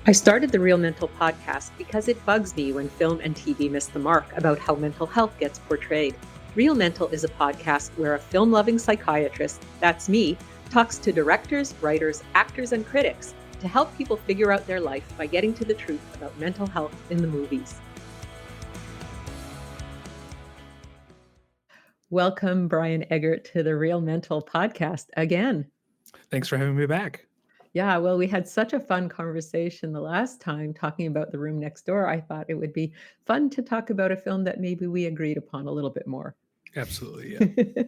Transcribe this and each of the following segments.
I started the Real Mental podcast because it bugs me when film and TV miss the mark about how mental health gets portrayed. Real Mental is a podcast where a film-loving psychiatrist, that's me, talks to directors, writers, actors, and critics to help people figure out their life by getting to the truth about mental health in the movies. Welcome, Brian Eggert, to the Real Mental podcast again. Thanks for having me back. Yeah, well, we had such a fun conversation the last time talking about The Room Next Door. I thought it would be fun to talk about a film that maybe we agreed upon a little bit more. Absolutely, yeah.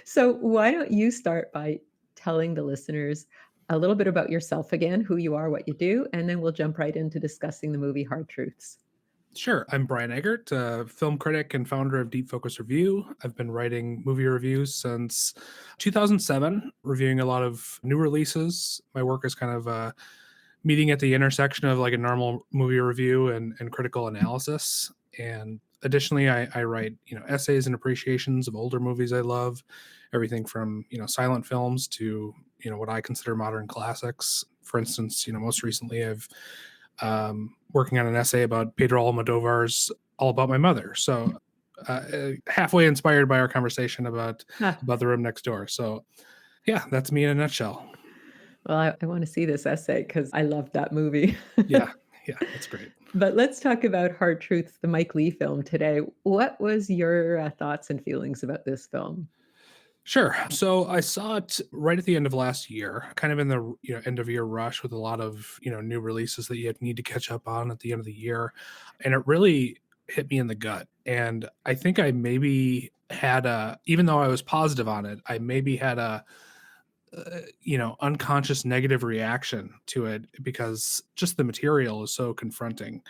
So why don't you start by telling the listeners a little bit about yourself again, who you are, what you do, and then we'll jump right into discussing the movie Hard Truths. Sure. I'm Brian Eggert, film critic and founder of Deep Focus Review. I've been writing movie reviews since 2007, reviewing a lot of new releases. My work is kind of meeting at the intersection of like a normal movie review and critical analysis. And additionally, I write, essays and appreciations of older movies I love, everything from, silent films to, what I consider modern classics. For instance, most recently I've working on an essay about Pedro Almodovar's All About My Mother. So halfway inspired by our conversation about The Room Next Door. So yeah, that's me in a nutshell. Well, I want to see this essay because I loved that movie. Yeah, that's great. But let's talk about Hard Truths, the Mike Leigh film today. What was your thoughts and feelings about this film? Sure. So I saw it right at the end of last year, kind of in the end of year rush with a lot of new releases that you need to catch up on at the end of the year, and it really hit me in the gut. And I think I maybe had even though I was positive on it, I maybe had a unconscious negative reaction to it because just the material is so confronting.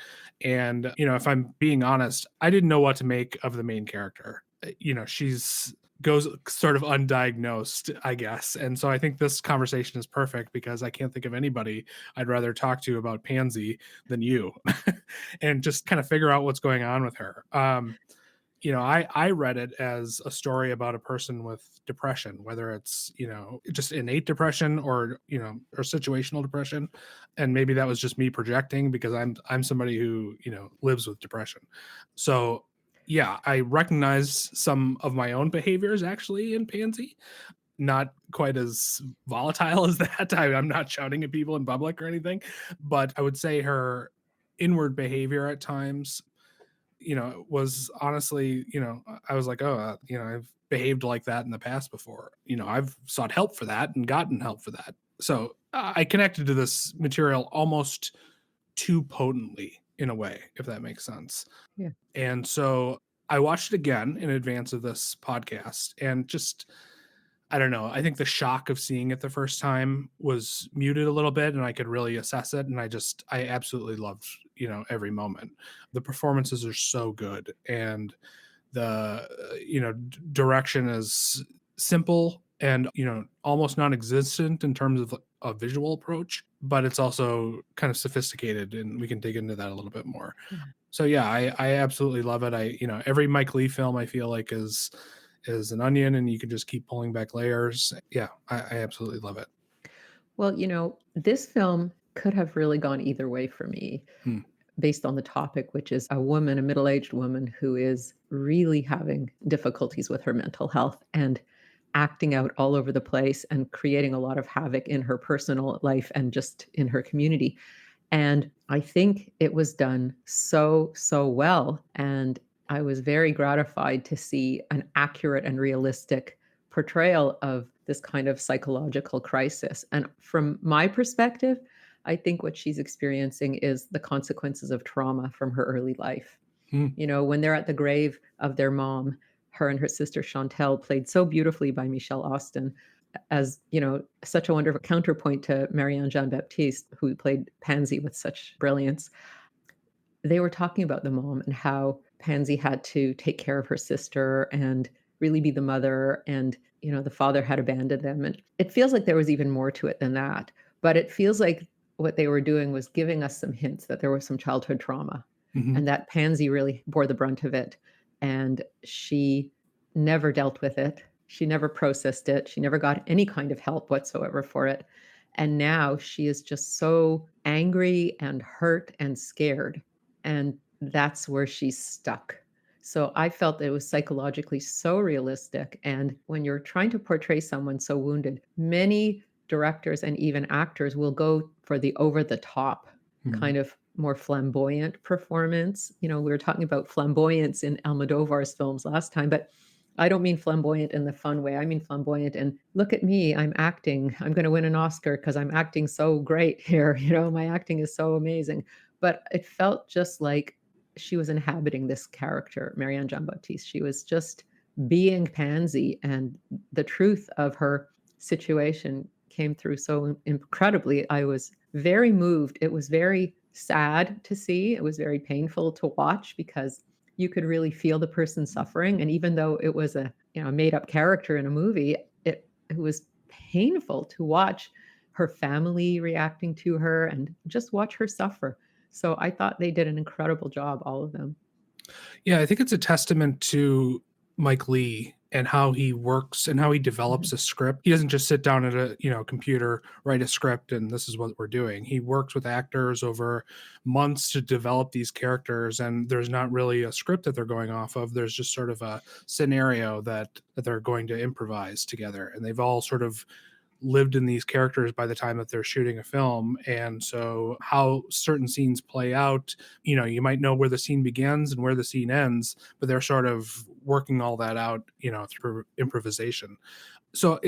And if I'm being honest, I didn't know what to make of the main character. She's goes sort of undiagnosed, I guess. And so I think this conversation is perfect because I can't think of anybody I'd rather talk to about Pansy than you and just kind of figure out what's going on with her. I read it as a story about a person with depression, whether it's, just innate depression or situational depression. And maybe that was just me projecting because I'm somebody who, lives with depression. So yeah, I recognize some of my own behaviors actually in Pansy. Not quite as volatile as that. I'm not shouting at people in public or anything, but I would say her inward behavior at times, was honestly, I was like, oh, I've behaved like that in the past before. I've sought help for that and gotten help for that. So I connected to this material almost too potently in a way, if that makes sense. Yeah. And so I watched it again in advance of this podcast and just, I don't know. I think the shock of seeing it the first time was muted a little bit and I could really assess it. And I absolutely loved, every moment. The performances are so good. And the, direction is simple and, almost non-existent in terms of a visual approach, but it's also kind of sophisticated and we can dig into that a little bit more. Yeah. So yeah, I absolutely love it. Every Mike Leigh film I feel like is an onion and you can just keep pulling back layers. Yeah, I absolutely love it. Well, this film could have really gone either way for me based on the topic, which is a woman, a middle-aged woman who is really having difficulties with her mental health and acting out all over the place and creating a lot of havoc in her personal life and just in her community. And I think it was done so, so well. And I was very gratified to see an accurate and realistic portrayal of this kind of psychological crisis. And from my perspective, I think what she's experiencing is the consequences of trauma from her early life. When they're at the grave of their mom, her and her sister Chantel, played so beautifully by Michelle Austin, as such a wonderful counterpoint to Marianne Jean-Baptiste, who played Pansy with such brilliance. They were talking about the mom and how Pansy had to take care of her sister and really be the mother, and the father had abandoned them. And it feels like there was even more to it than that, but it feels like what they were doing was giving us some hints that there was some childhood trauma and that Pansy really bore the brunt of it, and she never dealt with it. She never processed it. She never got any kind of help whatsoever for it. And now she is just so angry and hurt and scared. And that's where she's stuck. So I felt it was psychologically so realistic. And when you're trying to portray someone so wounded, many directors and even actors will go for the over the top Mhm. kind of more flamboyant performance. You know, we were talking about flamboyance in Almodovar's films last time, but I don't mean flamboyant in the fun way. I mean flamboyant and look at me, I'm acting. I'm going to win an Oscar because I'm acting so great here. You know, my acting is so amazing. But it felt just like she was inhabiting this character, Marianne Jean-Baptiste. She was just being pansy, and the truth of her situation came through so incredibly. I was very moved. It was very sad to see. It was very painful to watch because you could really feel the person suffering. And even though it was a made up character in a movie, it was painful to watch her family reacting to her and just watch her suffer. So I thought they did an incredible job, all of them. Yeah, I think it's a testament to Mike Lee and how he works and how he develops Mhm. a script. He doesn't just sit down at a, computer, write a script and this is what we're doing. He works with actors over months to develop these characters, and there's not really a script that they're going off of. There's just sort of a scenario that they're going to improvise together. And they've all sort of lived in these characters by the time that they're shooting a film. And so how certain scenes play out, you might know where the scene begins and where the scene ends, but they're sort of working all that out, through improvisation. So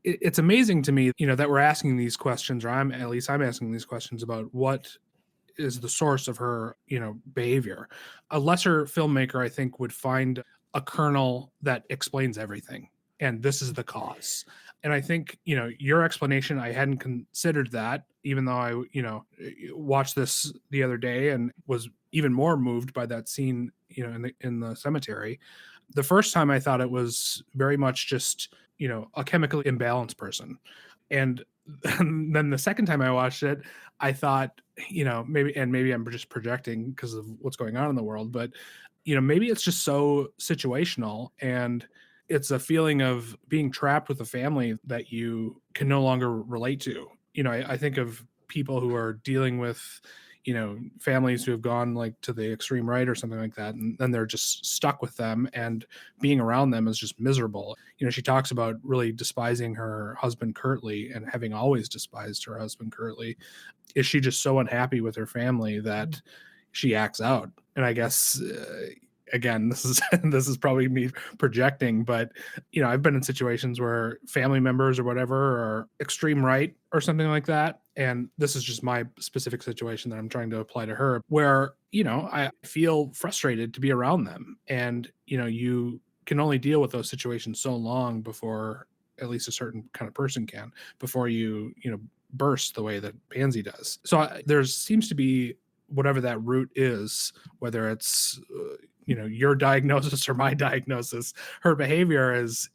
it's amazing to me, that we're asking these questions, or I'm asking these questions about what is the source of her, behavior. A lesser filmmaker, I think, would find a kernel that explains everything, and this is the cause. And I think, your explanation, I hadn't considered that, even though I, watched this the other day and was even more moved by that scene, in the cemetery. The first time I thought it was very much just, a chemically imbalanced person. And then the second time I watched it, I thought, maybe I'm just projecting because of what's going on in the world, but maybe it's just so situational, and it's a feeling of being trapped with a family that you can no longer relate to. I think of people who are dealing with, families who have gone like to the extreme right or something like that, and then they're just stuck with them, and being around them is just miserable. She talks about really despising her husband Curtly and having always despised her husband Curtly. Is she just so unhappy with her family that she acts out? And I guess, again, this is this is probably me projecting, but I've been in situations where family members or whatever are extreme right or something like that, and this is just my specific situation that I'm trying to apply to her, where I feel frustrated to be around them, and you can only deal with those situations so long before, at least a certain kind of person can, before you burst the way that Pansy does. So there seems to be whatever that root is, whether it's your diagnosis or my diagnosis. Her behavior is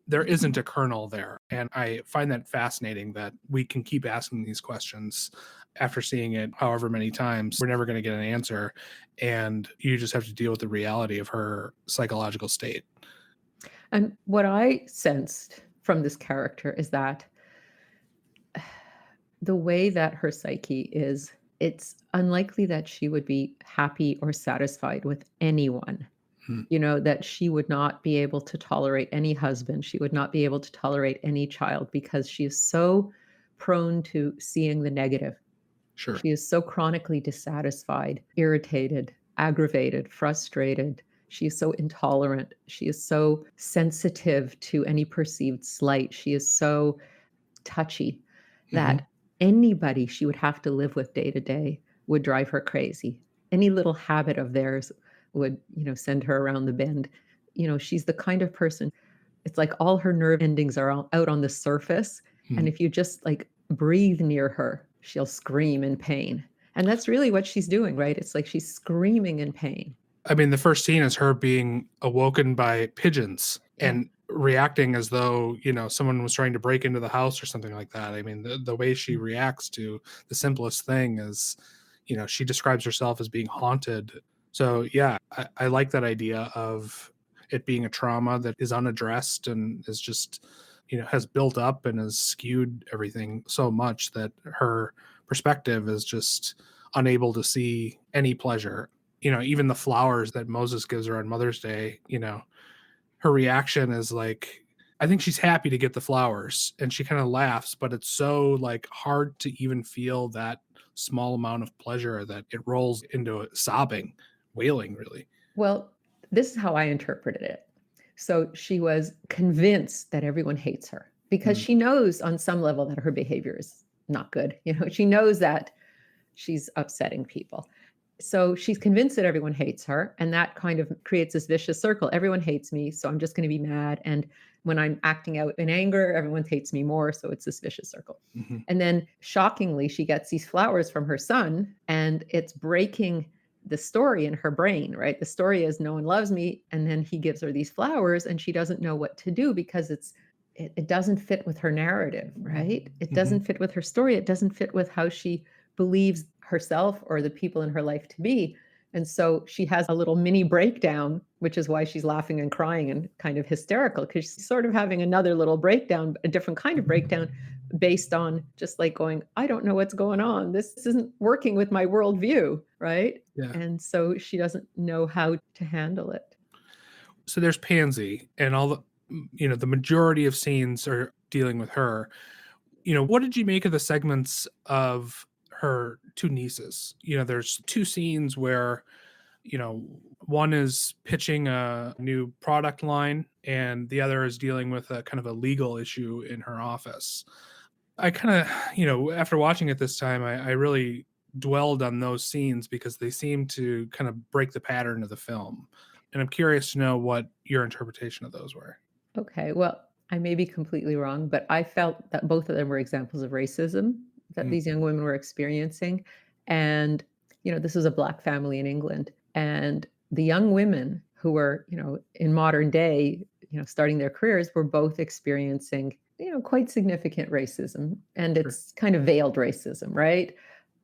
there isn't a kernel there, and I find that fascinating that we can keep asking these questions after seeing it however many times. We're never going to get an answer, and you just have to deal with the reality of her psychological state. And what I sensed from this character is that the way that her psyche is, it's unlikely that she would be happy or satisfied with anyone. Hmm. That she would not be able to tolerate any husband. She would not be able to tolerate any child because she is so prone to seeing the negative. Sure. She is so chronically dissatisfied, irritated, aggravated, frustrated. She is so intolerant. She is so sensitive to any perceived slight. She is so touchy Hmm. that anybody she would have to live with day to day would drive her crazy. Any little habit of theirs would, send her around the bend. She's the kind of person, it's like all her nerve endings are out on the surface. And Hmm. if you just like breathe near her, she'll scream in pain. And that's really what she's doing, right? It's like she's screaming in pain. I mean, the first scene is her being awoken by pigeons Yeah. and reacting as though, someone was trying to break into the house or something like that. I mean, the way she Mm. reacts to the simplest thing is, she describes herself as being haunted. So, yeah, I like that idea of it being a trauma that is unaddressed and is just, has built up and has skewed everything so much that her perspective is just unable to see any pleasure. Even the flowers that Moses gives her on Mother's Day, her reaction is like, I think she's happy to get the flowers and she kind of laughs, but it's so like hard to even feel that small amount of pleasure that it rolls into sobbing, wailing, really. Well, this is how I interpreted it. So she was convinced that everyone hates her because Mm, she knows on some level that her behavior is not good. She knows that she's upsetting people. So she's convinced that everyone hates her, and that kind of creates this vicious circle. Everyone hates me, so I'm just going to be mad. And when I'm acting out in anger, everyone hates me more. So it's this vicious circle. mhm, And then shockingly, she gets these flowers from her son, and it's breaking the story in her brain, right? The story is no one loves me. And then he gives her these flowers, and she doesn't know what to do because it doesn't fit with her narrative, right? It mhm. doesn't fit with her story. It doesn't fit with how she believes herself or the people in her life to be. And so she has a little mini breakdown, which is why she's laughing and crying and kind of hysterical, because she's sort of having another little breakdown, a different kind of breakdown based on just like going, I don't know what's going on. This isn't working with my worldview. Right. Yeah. And so she doesn't know how to handle it. So there's Pansy, and all the majority of scenes are dealing with her. What did you make of the segments of her two nieces? There's two scenes where, one is pitching a new product line and the other is dealing with a kind of a legal issue in her office. I kind of, after watching it this time, I really dwelled on those scenes because they seem to kind of break the pattern of the film. And I'm curious to know what your interpretation of those were. Okay, well, I may be completely wrong, but I felt that both of them were examples of racism that Mm, these young women were experiencing. And, this was a Black family in England. And the young women who were, in modern day, starting their careers were both experiencing, quite significant racism. And sure. it's kind of veiled racism, right?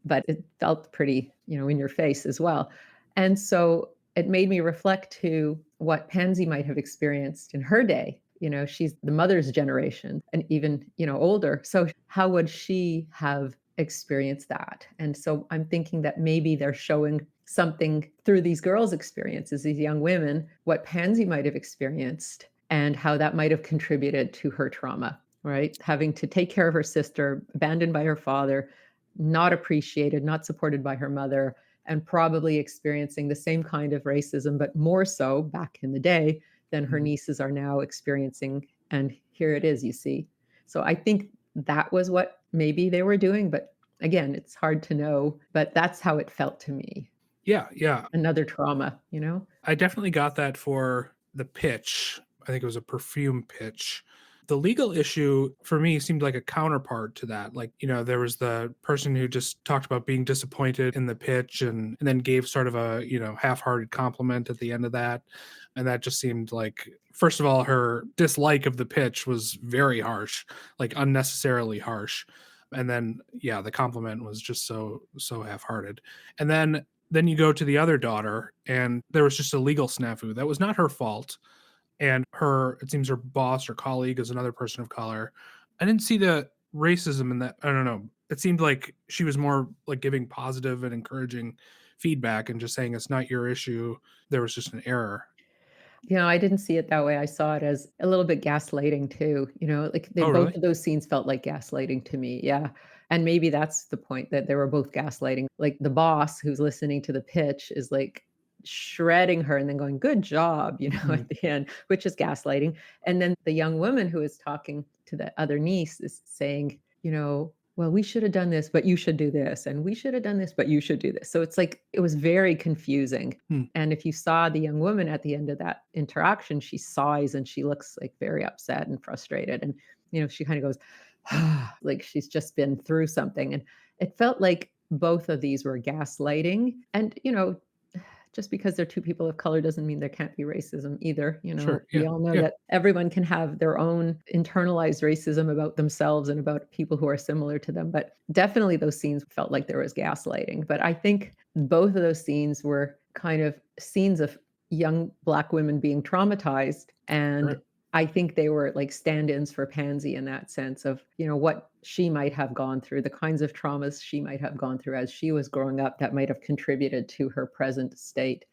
But it felt pretty, in your face as well. And so it made me reflect to what Pansy might have experienced in her day. She's the mother's generation and even, older. So how would she have experienced that? And so I'm thinking that maybe they're showing something through these girls' experiences, these young women, what Pansy might have experienced and how that might have contributed to her trauma, right? Having to take care of her sister, abandoned by her father, not appreciated, not supported by her mother, and probably experiencing the same kind of racism, but more so back in the day than her Mhm. nieces are now experiencing. And here it is, you see. So I think that was what maybe they were doing. But again, it's hard to know, but that's how it felt to me. Yeah, yeah. Another trauma. I definitely got that for the pitch. I think it was a perfume pitch. The legal issue for me seemed like a counterpart to that. Like, there was the person who just talked about being disappointed in the pitch and then gave sort of a, half-hearted compliment at the end of that. And that just seemed like, first of all, her dislike of the pitch was very harsh, like unnecessarily harsh. And then, yeah, the compliment was just so half-hearted. And then you go to the other daughter, and there was just a legal snafu. That was not her fault. And it seems her boss or colleague is another person of color. I didn't see the racism in that. I don't know. It seemed like she was more like giving positive and encouraging feedback and just saying it's not your issue. There was just an error. I didn't see it that way. I saw it as a little bit gaslighting too, like they Oh, both really? of those scenes felt like gaslighting to me. Yeah. And maybe that's the point that they were both gaslighting. Like the boss who's listening to the pitch is like shredding her and then going, good job, Mm, at the end, which is gaslighting. And then the young woman who is talking to the other niece is saying, well, we should have done this, but you should do this. And we should have done this, but you should do this. So it's like, it was very confusing. mm, And if you saw the young woman at the end of that interaction, she sighs and she looks like very upset and frustrated. And, she kind of goes, like she's just been through something. And it felt like both of these were gaslighting. And, just because they're two people of color doesn't mean there can't be racism either. sure. We Yeah. all know Yeah. that everyone can have their own internalized racism about themselves and about people who are similar to them. But definitely those scenes felt like there was gaslighting. But I think both of those scenes were kind of scenes of young Black women being traumatized and Sure. I think they were like stand-ins for Pansy in that sense of, what she might have gone through, the kinds of traumas she might have gone through as she was growing up that might have contributed to her present state.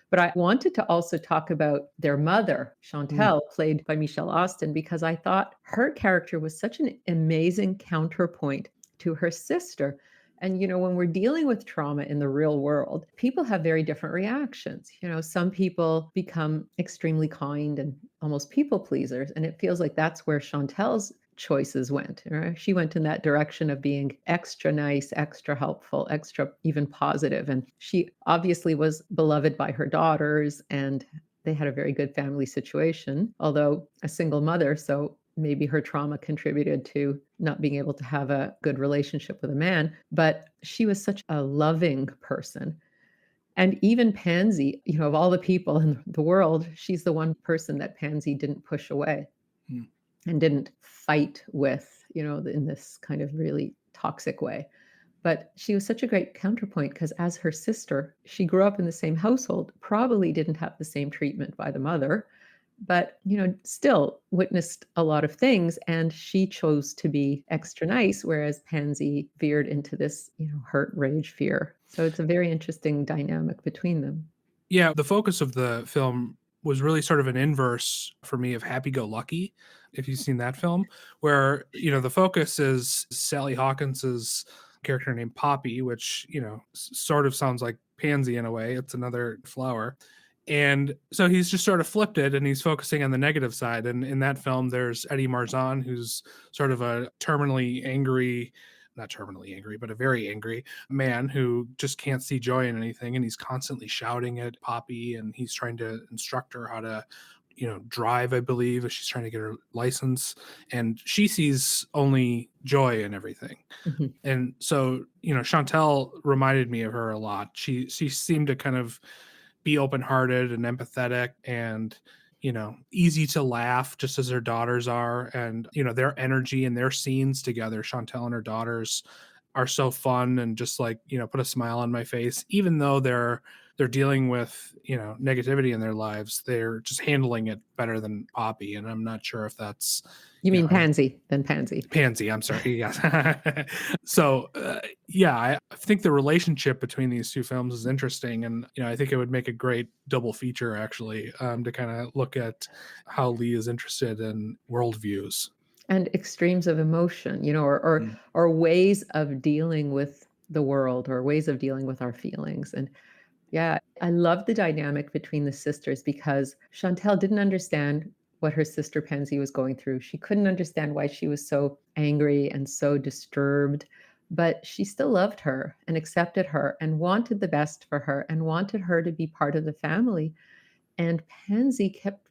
But I wanted to also talk about their mother, Mm, Chantal, played by Michelle Austen, because I thought her character was such an amazing counterpoint to her sister. And, when we're dealing with trauma in the real world, people have very different reactions. Some people become extremely kind and almost people pleasers. And it feels like that's where Chantal's choices went. Right? She went in that direction of being extra nice, extra helpful, extra even positive. And she obviously was beloved by her daughters, and they had a very good family situation, although a single mother. So maybe her trauma contributed to not being able to have a good relationship with a man. But she was such a loving person. And even Pansy, of all the people in the world, she's the one person that Pansy didn't push away mm. and didn't fight with, in this kind of really toxic way. But she was such a great counterpoint because as her sister, she grew up in the same household, probably didn't have the same treatment by the mother, but still witnessed a lot of things, and she chose to be extra nice, whereas Pansy veered into this, hurt, rage, fear. So it's a very interesting dynamic between them. Yeah, the focus of the film was really sort of an inverse for me of Happy Go Lucky, if you've seen that film, where, the focus is Sally Hawkins's character named Poppy, which, sort of sounds like Pansy in a way. It's another flower. And so he's just sort of flipped it and he's focusing on the negative side. And in that film, there's Eddie Marzan, who's sort of a terminally angry, not terminally angry, but a very angry man who just can't see joy in anything. And he's constantly shouting at Poppy and he's trying to instruct her how to, drive, I believe. She's trying to get her license. And she sees only joy in everything. Mhm. And so, Chantel reminded me of her a lot. She seemed to kind of be open-hearted and empathetic and easy to laugh just as her daughters are, and their energy and their scenes together, Chantel and her daughters, are so fun and just like put a smile on my face. Even though they're dealing with negativity in their lives, they're just handling it better than Poppy, and I'm not sure if that's You mean I Pansy, then Pansy. Pansy, I'm sorry. Yes. So, yeah, I think the relationship between these two films is interesting, and I think it would make a great double feature actually, to kind of look at how Lee is interested in worldviews. And extremes of emotion, Mm, or ways of dealing with the world, or ways of dealing with our feelings. And yeah, I love the dynamic between the sisters because Chantel didn't understand what her sister Pansy was going through. She couldn't understand why she was so angry and so disturbed, but she still loved her and accepted her and wanted the best for her and wanted her to be part of the family. And Pansy kept,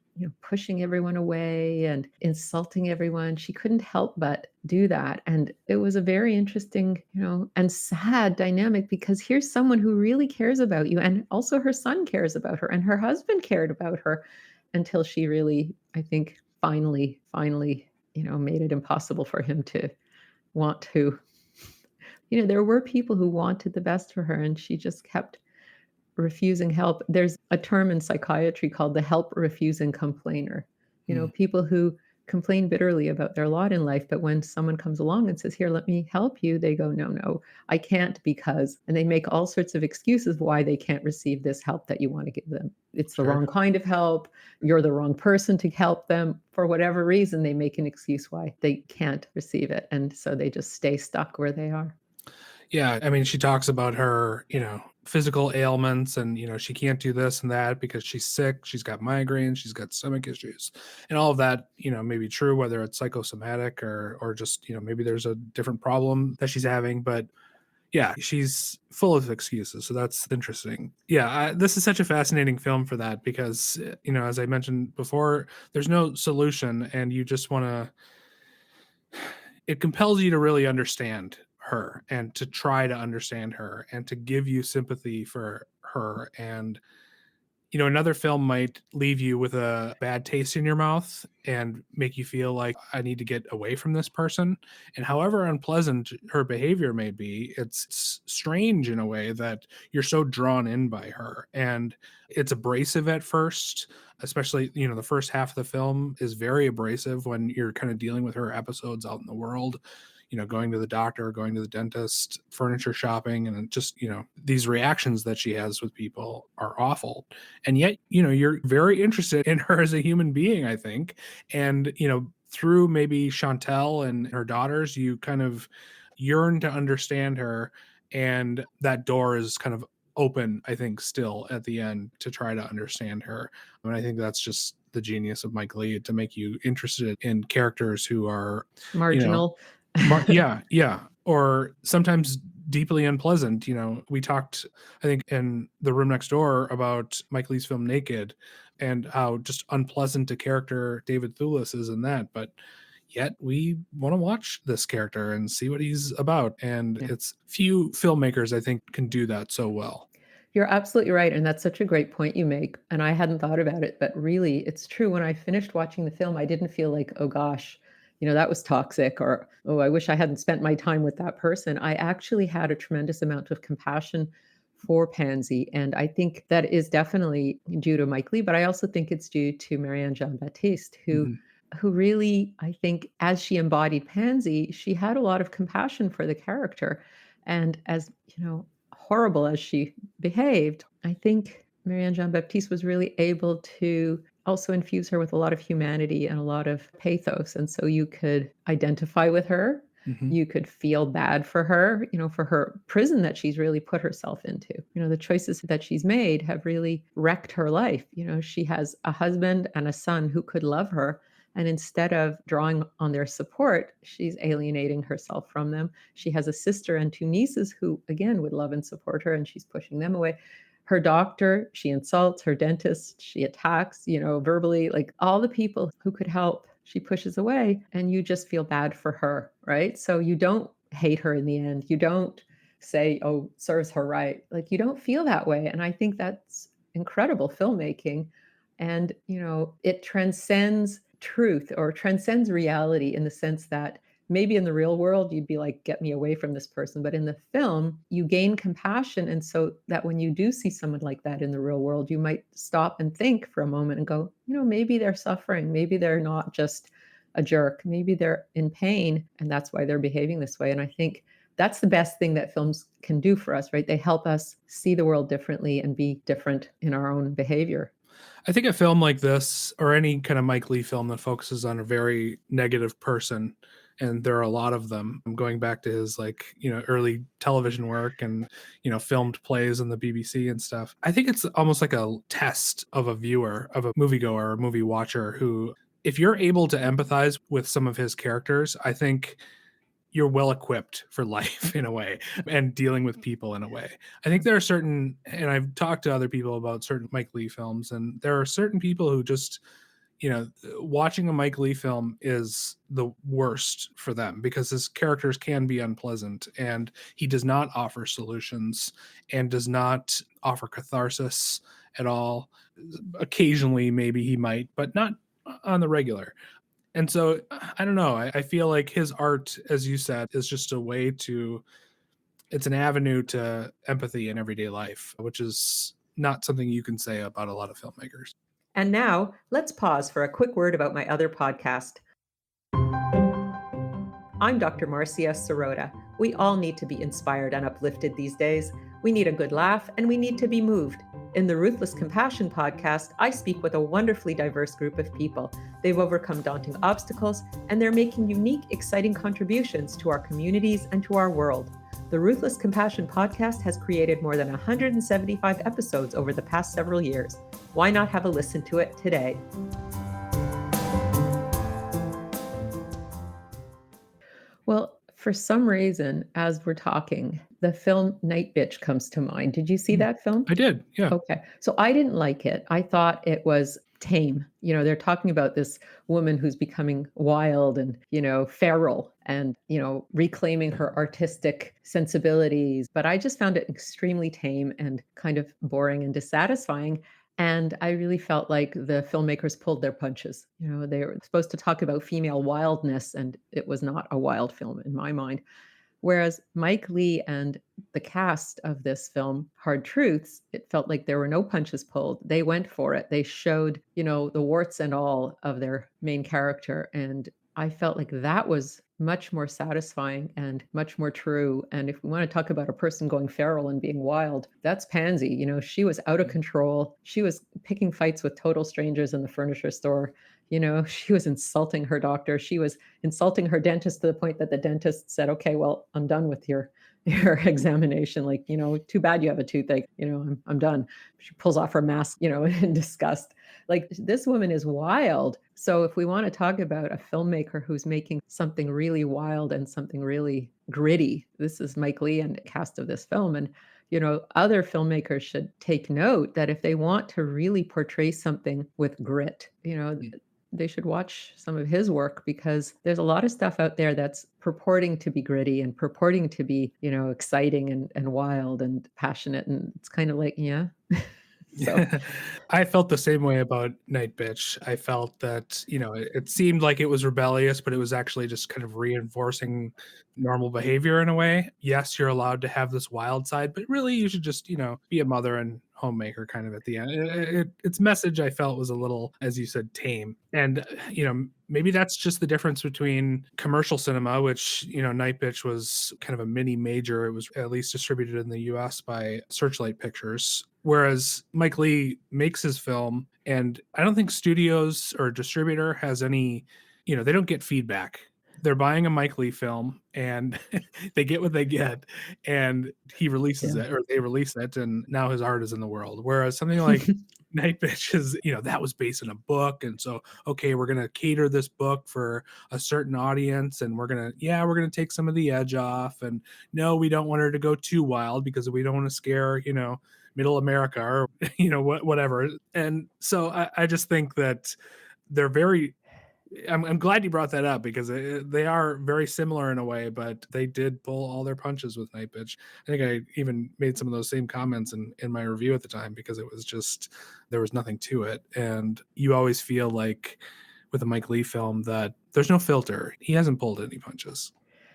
pushing everyone away and insulting everyone. She couldn't help but do that. And it was a very interesting, and sad dynamic because here's someone who really cares about you. And also her son cares about her and her husband cared about her until she really, I think, finally, made it impossible for him to want to. There were people who wanted the best for her and she just kept refusing help. There's a term in psychiatry called the help refusing complainer. mm, People who complain bitterly about their lot in life, but when someone comes along and says, "Here, let me help you," they go, "No, no, I can't because," and they make all sorts of excuses why they can't receive this help that you want to give them. It's the sure. wrong kind of help. You're the wrong person to help them. For whatever reason, they make an excuse why they can't receive it. And so they just stay stuck where they are. Yeah, I mean, she talks about her, physical ailments and, she can't do this and that because she's sick, she's got migraines, she's got stomach issues. And all of that, may be true, whether it's psychosomatic or just, maybe there's a different problem that she's having. But yeah, she's full of excuses. So that's interesting. Yeah, this is such a fascinating film for that because, as I mentioned before, there's no solution and you just want to, it compels you to really understand her and to try to understand her and to give you sympathy for her. And Another film might leave you with a bad taste in your mouth and make you feel like I need to get away from this person. And however unpleasant her behavior may be, it's strange in a way that you're so drawn in by her. And it's abrasive at first, especially, the first half of the film is very abrasive when you're kind of dealing with her episodes out in the world, going to the doctor, going to the dentist, furniture shopping, and just, these reactions that she has with people are awful. And yet, you're very interested in her as a human being, I think. And, through maybe Chantel and her daughters, you kind of yearn to understand her. And that door is kind of open, I think, still at the end to try to understand her. And I think that's just the genius of Mike Leigh, to make you interested in characters who are, you know, Marginal. yeah, yeah, or sometimes deeply unpleasant. We talked, I think, in the room next door about Mike Leigh's film Naked, and how just unpleasant a character David Thewlis is in that, but yet we want to watch this character and see what he's about. And Yeah. it's few filmmakers, I think, can do that so well. You're absolutely right, and that's such a great point you make, and I hadn't thought about it, but really, it's true. When I finished watching the film, I didn't feel like, "Oh gosh, that was toxic," or, "Oh, I wish I hadn't spent my time with that person." I actually had a tremendous amount of compassion for Pansy, and I think that is definitely due to Mike Leigh, but I also think it's due to Marianne Jean-Baptiste, who Mhm. who really, I think, as she embodied Pansy, she had a lot of compassion for the character, and as, horrible as she behaved, I think Marianne Jean-Baptiste was really able to also infuse her with a lot of humanity and a lot of pathos, and so you could identify with her, Mhm. you could feel bad for her prison that she's really put herself into. The choices that she's made have really wrecked her life. She has a husband and a son who could love her, and instead of drawing on their support, she's alienating herself from them. She has a sister and two nieces who, again, would love and support her, and she's pushing them away. Her doctor, she insults. Her dentist, she attacks, verbally. Like all the people who could help, she pushes away, and you just feel bad for her, right? So you don't hate her in the end. You don't say, oh, serves her right. Like you don't feel that way. And I think that's incredible filmmaking. And, it transcends truth or transcends reality in the sense that maybe in the real world, you'd be like, get me away from this person. But in the film, you gain compassion. And so that when you do see someone like that in the real world, you might stop and think for a moment and go, maybe they're suffering. Maybe they're not just a jerk. Maybe they're in pain. And that's why they're behaving this way. And I think that's the best thing that films can do for us, right? They help us see the world differently and be different in our own behavior. I think a film like this, or any kind of Mike Leigh film that focuses on a very negative person, and there are a lot of them, going back to his early television work and filmed plays on the BBC and stuff. I think it's almost like a test of a viewer, of a moviegoer or movie watcher, who, if you're able to empathize with some of his characters, I think you're well equipped for life in a way, and dealing with people in a way. I think there are certain, and I've talked to other people about certain Mike Leigh films, and there are certain people who just, watching a Mike Leigh film is the worst for them, because his characters can be unpleasant, and he does not offer solutions and does not offer catharsis at all. Occasionally, maybe he might, but not on the regular. And so I don't know. I feel like his art, as you said, is just a way to, it's an avenue to empathy in everyday life, which is not something you can say about a lot of filmmakers. And now, let's pause for a quick word about my other podcast. I'm Dr. Marcia Sirota. We all need to be inspired and uplifted these days. We need a good laugh, and we need to be moved. In the Ruthless Compassion podcast, I speak with a wonderfully diverse group of people. They've overcome daunting obstacles, and they're making unique, exciting contributions to our communities and to our world. The Ruthless Compassion podcast has created more than 175 episodes over the past several years. Why not have a listen to it today? Well, for some reason, as we're talking, the film Night Bitch comes to mind. Did you see Mm. that film? I did. Yeah. Okay. So I didn't like it. I thought it was tame. They're talking about this woman who's becoming wild and, feral and, reclaiming her artistic sensibilities. But I just found it extremely tame and kind of boring and dissatisfying. And I really felt like the filmmakers pulled their punches. You know, they were supposed to talk about female wildness, and it was not a wild film in my mind. Whereas Mike Leigh and the cast of this film, Hard Truths, it felt like there were no punches pulled. They went for it. They showed, you know, the warts and all of their main character. And I felt like that was much more satisfying and much more true. And if we want to talk about a person going feral and being wild, that's Pansy. You know, she was out of control. She was picking fights with total strangers in the furniture store. You know, she was insulting her doctor. She was insulting her dentist to the point that the dentist said, "Okay, well, I'm done with your examination. Like, you know, too bad you have a toothache. You know, I'm done." She pulls off her mask, you know, in disgust. Like this woman is wild. So if we want to talk about a filmmaker who's making something really wild and something really gritty, this is Mike Leigh and the cast of this film. And you know, other filmmakers should take note that if they want to really portray something with grit, you know, they should watch some of his work because there's a lot of stuff out there that's purporting to be gritty and purporting to be, you know, exciting and wild and passionate. And it's kind of like, yeah. So, Yeah, I felt the same way about Night Bitch. I felt that, you know, it seemed like it was rebellious, but it was actually just kind of reinforcing normal behavior in a way. Yes, you're allowed to have this wild side, but really you should just, you know, be a mother and homemaker kind of at the end. Its message I felt was a little, as you said, tame. And, you know, maybe that's just the difference between commercial cinema, which, you know, Night Bitch was kind of a mini major. It was at least distributed in the US by Searchlight Pictures. Whereas Mike Leigh makes his film, and I don't think studios or distributor has any, you know, they don't get feedback. They're buying a Mike Leigh film and they get what they get, and he releases yeah. it or they release it, and now his art is in the world. Whereas something like Night Bitch is, you know, that was based in a book. And so, okay, we're going to cater this book for a certain audience, and we're going to take some of the edge off. And no, we don't want her to go too wild because we don't want to scare, you know, middle America or, you know, whatever. And so I just think that they're very, I'm glad you brought that up because they are very similar in a way, but they did pull all their punches with Night Bitch. I think I even made some of those same comments in my review at the time because it was just, there was nothing to it. And you always feel like with a Mike Leigh film that there's no filter. He hasn't pulled any punches.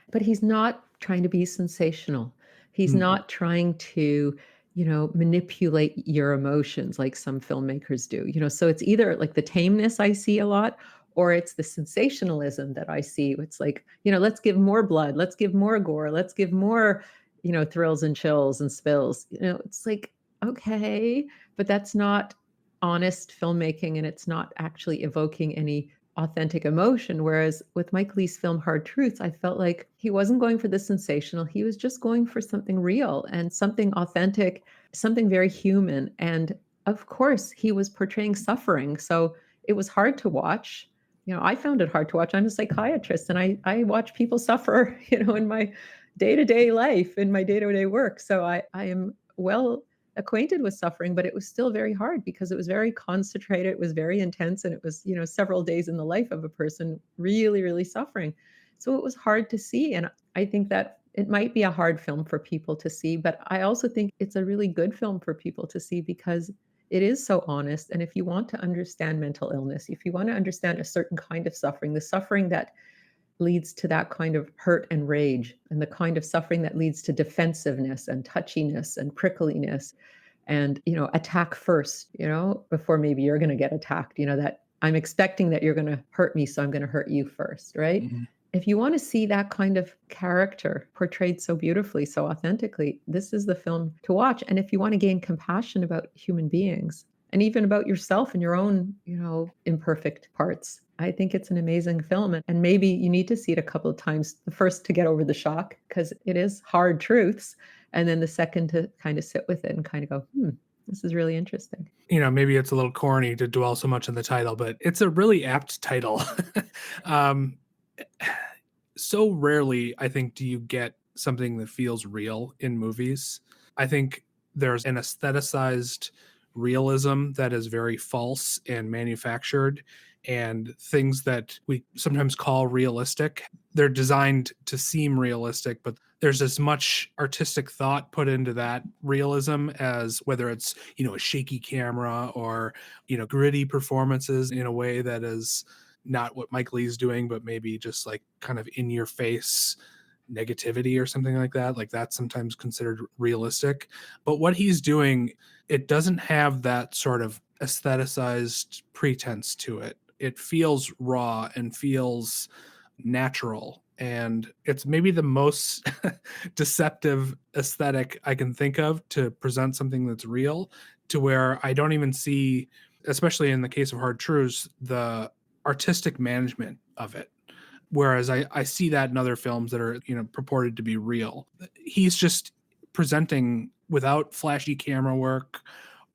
But he's not trying to be sensational. He's Mm, not trying to, you know, manipulate your emotions like some filmmakers do. You know, so it's either like the tameness I see a lot or it's the sensationalism that I see. It's like, you know, let's give more blood, let's give more gore, let's give more, you know, thrills and chills and spills. You know, it's like, okay, but that's not honest filmmaking and it's not actually evoking any authentic emotion. Whereas with Mike Leigh's film Hard Truths, I felt like he wasn't going for the sensational. He was just going for something real and something authentic, something very human. And of course, he was portraying suffering. So it was hard to watch. You know, I found it hard to watch. I'm a psychiatrist and I watch people suffer, you know, in my day-to-day life, in my day-to-day work. So I am well acquainted with suffering, but it was still very hard because it was very concentrated, it was very intense, and it was, you know, several days in the life of a person really, really suffering. So it was hard to see. And I think that it might be a hard film for people to see, but I also think it's a really good film for people to see because it is so honest. And if you want to understand mental illness, if you want to understand a certain kind of suffering, the suffering that leads to that kind of hurt and rage and the kind of suffering that leads to defensiveness and touchiness and prickliness and, you know, attack first, you know, before maybe you're going to get attacked, you know, that I'm expecting that you're going to hurt me, so I'm going to hurt you first, right? mhm. If you want to see that kind of character portrayed so beautifully, so authentically, this is the film to watch. And if you want to gain compassion about human beings and even about yourself and your own, you know, imperfect parts, I think it's an amazing film. And maybe you need to see it a couple of times. The first to get over the shock, because it is hard truths. And then the second to kind of sit with it and kind of go, this is really interesting. You know, maybe it's a little corny to dwell so much on the title, but it's a really apt title. um, so rarely, I think, do you get something that feels real in movies. I think there's an aestheticized realism that is very false and manufactured. and things that we sometimes call realistic. They're designed to seem realistic, but there's as much artistic thought put into that realism as whether it's, a shaky camera or, gritty performances in a way that is not what Mike Leigh's doing, but maybe just like kind of in your face negativity or something like that. Like that's sometimes considered realistic. But what he's doing, it doesn't have that sort of aestheticized pretense to it. It feels raw and feels natural. And it's maybe the most deceptive aesthetic I can think of to present something that's real, to where I don't even see, especially in the case of Hard Truths, the artistic management of it. Whereas I see that in other films that are, purported to be real. He's just presenting without flashy camera work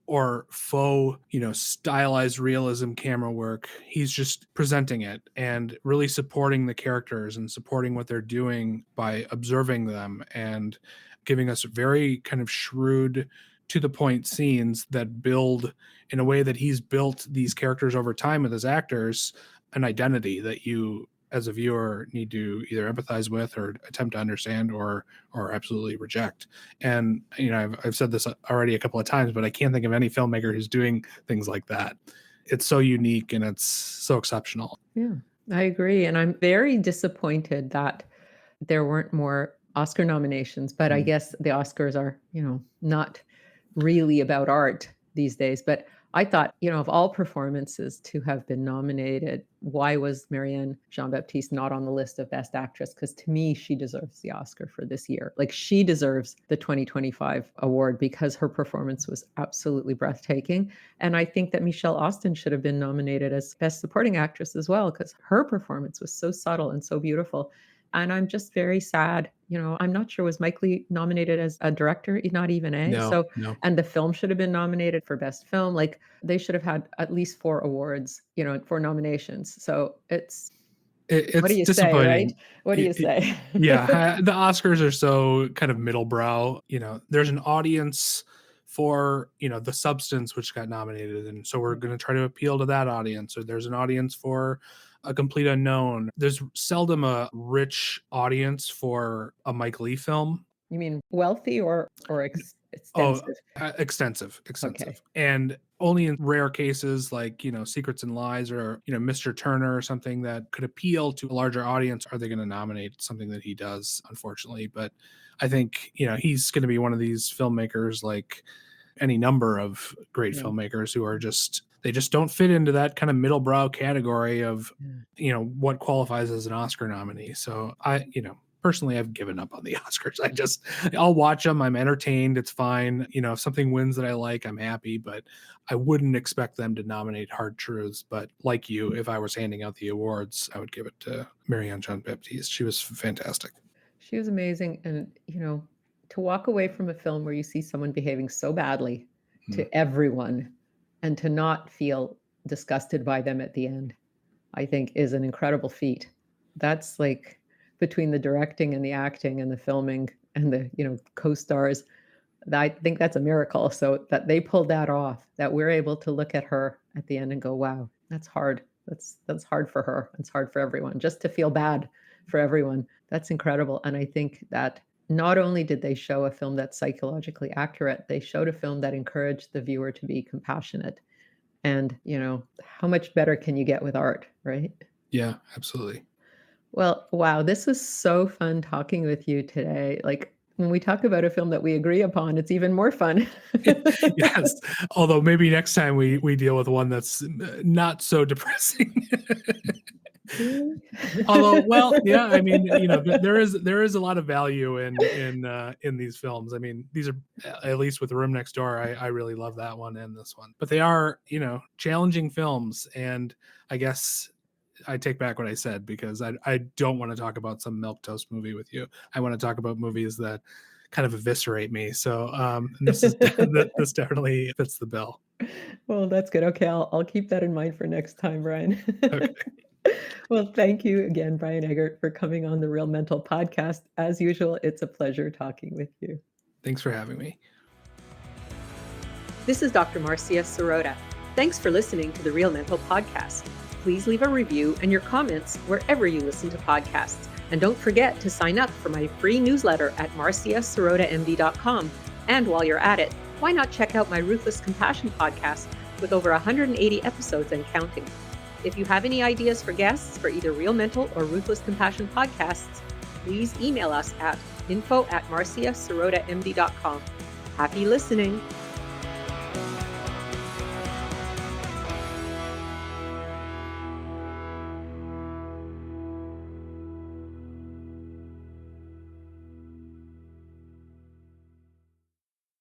or faux, stylized realism camera work. He's just presenting it and really supporting the characters and supporting what they're doing by observing them and giving us very kind of shrewd, to the point scenes that build, in a way that he's built these characters over time with his actors, an identity that you as a viewer need to either empathize with or attempt to understand or absolutely reject. And I've said this already a couple of times, but I can't think of any filmmaker who's doing things like that. It's so unique and it's so exceptional. Yeah, I agree. And I'm very disappointed that there weren't more Oscar nominations, but I guess the Oscars are, not really about art these days. But I thought, of all performances to have been nominated, why was Marianne Jean-Baptiste not on the list of Best Actress? Because to me, she deserves the Oscar for this year. Like, she deserves the 2025 award because her performance was absolutely breathtaking. And I think that Michelle Austin should have been nominated as Best Supporting Actress as well, because her performance was so subtle and so beautiful. And I'm just very sad. I'm not sure, was Mike Leigh nominated as a director? Not even a. No. And the film should have been nominated for Best Film. Like, they should have had at least 4 awards, for nominations. So it's what do you say, right? What do you say? Yeah, the Oscars are so kind of middle brow. There's an audience for, the substance which got nominated. And so we're going to try to appeal to that audience. Or there's an audience for a complete unknown. There's seldom a rich audience for a Mike Leigh film. You mean wealthy or extensive? Extensive. Okay. And only in rare cases like, Secrets and Lies or, Mr. Turner or something that could appeal to a larger audience are they going to nominate something that he does, unfortunately. But I think, he's going to be one of these filmmakers like any number of great filmmakers who are they just don't fit into that kind of middle brow category of, what qualifies as an Oscar nominee. So personally, I've given up on the Oscars. I'll watch them. I'm entertained. It's fine. If something wins that I like, I'm happy, but I wouldn't expect them to nominate Hard Truths. But like you, if I was handing out the awards, I would give it to Marianne Jean-Baptiste. She was fantastic. She was amazing. And, to walk away from a film where you see someone behaving so badly to everyone and to not feel disgusted by them at the end, I think is an incredible feat. That's like, between the directing and the acting and the filming and the, co-stars, I think that's a miracle. So that they pulled that off, that we're able to look at her at the end and go, wow, that's hard. That's hard for her. It's hard for everyone, just to feel bad for everyone. That's incredible. And I think that not only did they show a film that's psychologically accurate, they showed a film that encouraged the viewer to be compassionate. And, how much better can you get with art, right? Yeah, absolutely. Well, wow, this was so fun talking with you today. Like, when we talk about a film that we agree upon, it's even more fun. Yes. Although maybe next time we deal with one that's not so depressing. Although, well, yeah, I mean, there is a lot of value in these films. I mean, these are, at least with The Room Next Door, I really love that one and this one. But they are, challenging films, and I guess I take back what I said, because I don't want to talk about some milquetoast movie with you. I want to talk about movies that kind of eviscerate me. So this definitely fits the bill. Well, that's good. Okay, I'll keep that in mind for next time, Brian. Okay. Well, thank you again, Brian Eggert, for coming on the Real Mental podcast. As usual, it's a pleasure talking with you. Thanks for having me. This is Dr. Marcia Sirota. Thanks for listening to the Real Mental podcast. Please leave a review and your comments wherever you listen to podcasts. And don't forget to sign up for my free newsletter at marciasarotamd.com. And while you're at it, why not check out my Ruthless Compassion podcast with over 180 episodes and counting. If you have any ideas for guests for either Real Mental or Ruthless Compassion podcasts, please email us at info@marciasarotamd.com. Happy listening!